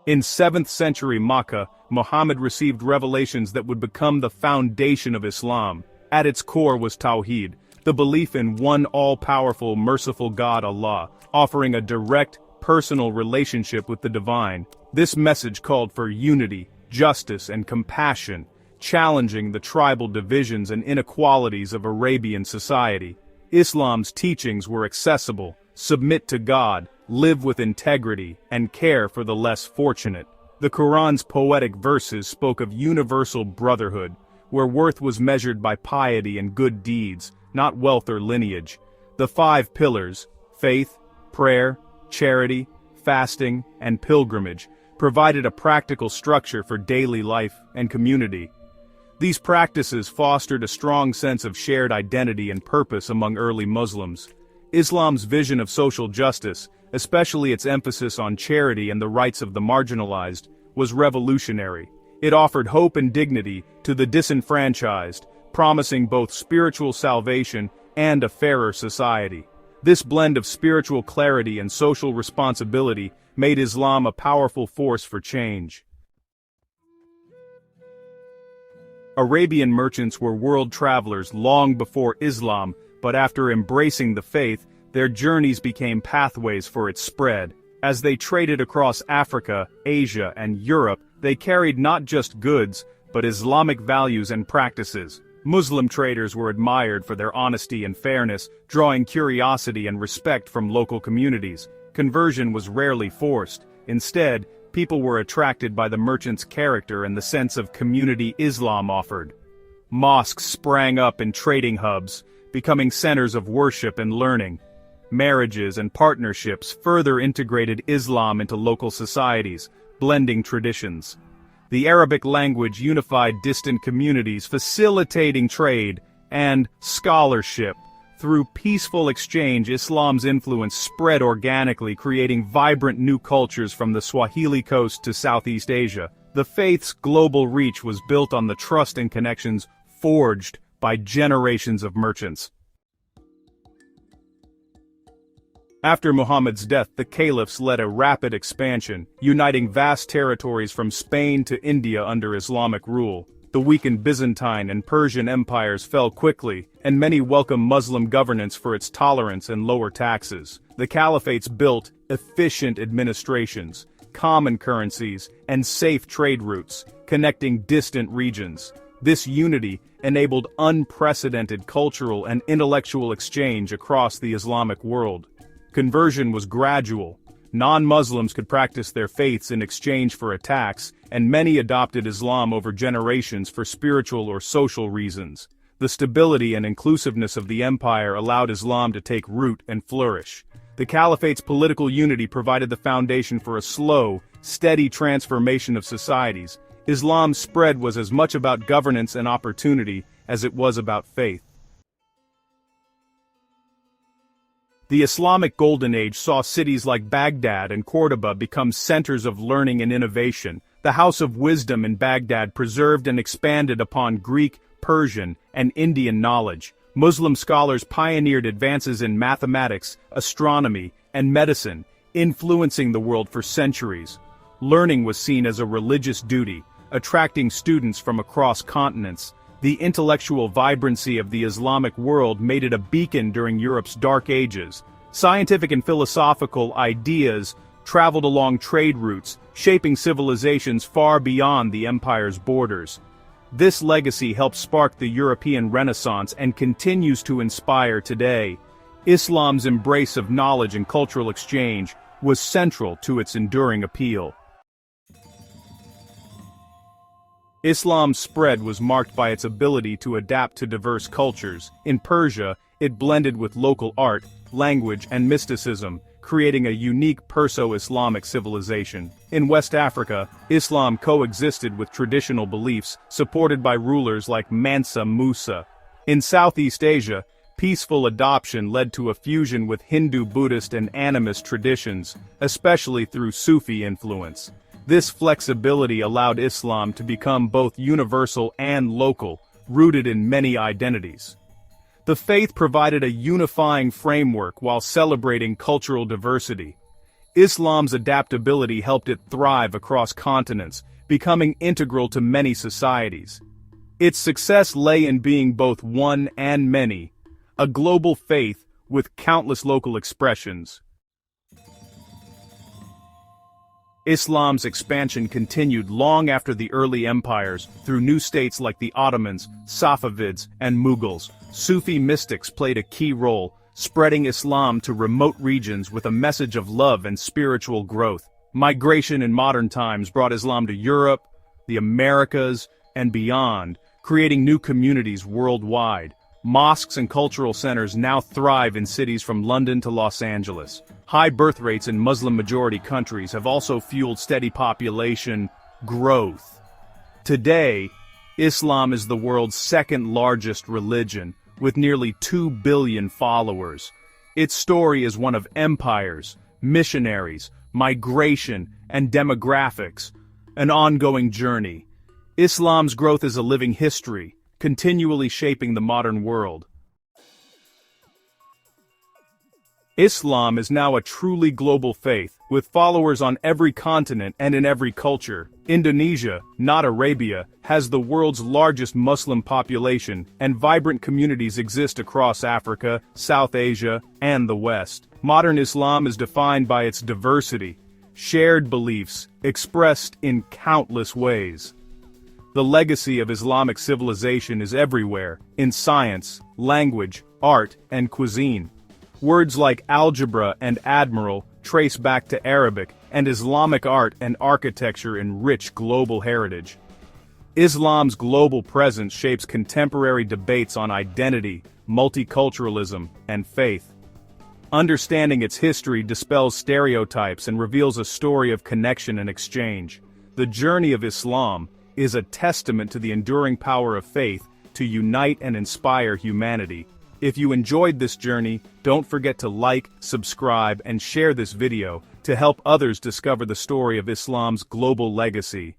In 7th century Makkah, Muhammad received revelations that would become the foundation of Islam. At its core was Tawheed, the belief in one all-powerful, merciful God Allah, offering a direct, personal relationship with the divine. This message called for unity, justice, and compassion, challenging the tribal divisions and inequalities of Arabian society. Islam's teachings were accessible: submit to God, live with integrity, and care for the less fortunate. The Quran's poetic verses spoke of universal brotherhood, where worth was measured by piety and good deeds, not wealth or lineage. The 5 pillars, faith, prayer, charity, fasting, and pilgrimage, provided a practical structure for daily life and community. These practices fostered a strong sense of shared identity and purpose among early Muslims. Islam's vision of social justice, especially its emphasis on charity and the rights of the marginalized, was revolutionary. It offered hope and dignity to the disenfranchised, promising both spiritual salvation and a fairer society. This blend of spiritual clarity and social responsibility made Islam a powerful force for change. Arabian merchants were world travelers long before Islam, but after embracing the faith, their journeys became pathways for its spread. As they traded across Africa, Asia, and Europe, they carried not just goods, but Islamic values and practices. Muslim traders were admired for their honesty and fairness, drawing curiosity and respect from local communities. Conversion was rarely forced. Instead, people were attracted by the merchant's character and the sense of community Islam offered. Mosques sprang up in trading hubs, becoming centers of worship and learning. Marriages and partnerships further integrated Islam into local societies, blending traditions. The Arabic language unified distant communities, facilitating trade and scholarship. Through peaceful exchange, Islam's influence spread organically, creating vibrant new cultures from the Swahili coast to Southeast Asia. The faith's global reach was built on the trust and connections forged by generations of merchants. After Muhammad's death, the caliphs led a rapid expansion, uniting vast territories from Spain to India under Islamic rule. The weakened Byzantine and Persian empires fell quickly, and many welcomed Muslim governance for its tolerance and lower taxes. The caliphates built efficient administrations, common currencies, and safe trade routes, connecting distant regions. This unity enabled unprecedented cultural and intellectual exchange across the Islamic world. Conversion was gradual. Non-Muslims could practice their faiths in exchange for a tax, and many adopted Islam over generations for spiritual or social reasons. The stability and inclusiveness of the empire allowed Islam to take root and flourish. The caliphate's political unity provided the foundation for a slow, steady transformation of societies. Islam's spread was as much about governance and opportunity as it was about faith. The Islamic Golden Age saw cities like Baghdad and Cordoba become centers of learning and innovation. The House of Wisdom in Baghdad preserved and expanded upon Greek, Persian, and Indian knowledge. Muslim scholars pioneered advances in mathematics, astronomy, and medicine, influencing the world for centuries. Learning was seen as a religious duty, attracting students from across continents. The intellectual vibrancy of the Islamic world made it a beacon during Europe's dark ages. Scientific and philosophical ideas traveled along trade routes, shaping civilizations far beyond the empire's borders. This legacy helped spark the European Renaissance and continues to inspire today. Islam's embrace of knowledge and cultural exchange was central to its enduring appeal. Islam's spread was marked by its ability to adapt to diverse cultures. In Persia, it blended with local art, language, and mysticism, creating a unique Perso-Islamic civilization. In West Africa, Islam coexisted with traditional beliefs, supported by rulers like Mansa Musa. In Southeast Asia, peaceful adoption led to a fusion with Hindu, Buddhist, and animist traditions, especially through Sufi influence. This flexibility allowed Islam to become both universal and local, rooted in many identities. The faith provided a unifying framework while celebrating cultural diversity. Islam's adaptability helped it thrive across continents, becoming integral to many societies. Its success lay in being both one and many, a global faith with countless local expressions. Islam's expansion continued long after the early empires, through new states like the Ottomans, Safavids, and Mughals. Sufi mystics played a key role, spreading Islam to remote regions with a message of love and spiritual growth. Migration in modern times brought Islam to Europe, the Americas, and beyond, creating new communities worldwide. Mosques and cultural centers now thrive in cities from London to Los Angeles. High birth rates in Muslim-majority countries have also fueled steady population growth. Today, Islam is the world's second-largest religion, with nearly 2 billion followers. Its story is one of empires, missionaries, migration, and demographics, an ongoing journey. Islam's growth is a living history, continually shaping the modern world. Islam is now a truly global faith, with followers on every continent and in every culture. Indonesia, not Arabia, has the world's largest Muslim population, and vibrant communities exist across Africa, South Asia, and the West. Modern Islam is defined by its diversity, shared beliefs, expressed in countless ways. The legacy of Islamic civilization is everywhere, in science, language, art, and cuisine. Words like algebra and admiral trace back to Arabic, and Islamic art and architecture enrich global heritage. Islam's global presence shapes contemporary debates on identity, multiculturalism, and faith. Understanding its history dispels stereotypes and reveals a story of connection and exchange. The journey of Islam is a testament to the enduring power of faith to unite and inspire humanity. If you enjoyed this journey, don't forget to like, subscribe, and share this video to help others discover the story of Islam's global legacy.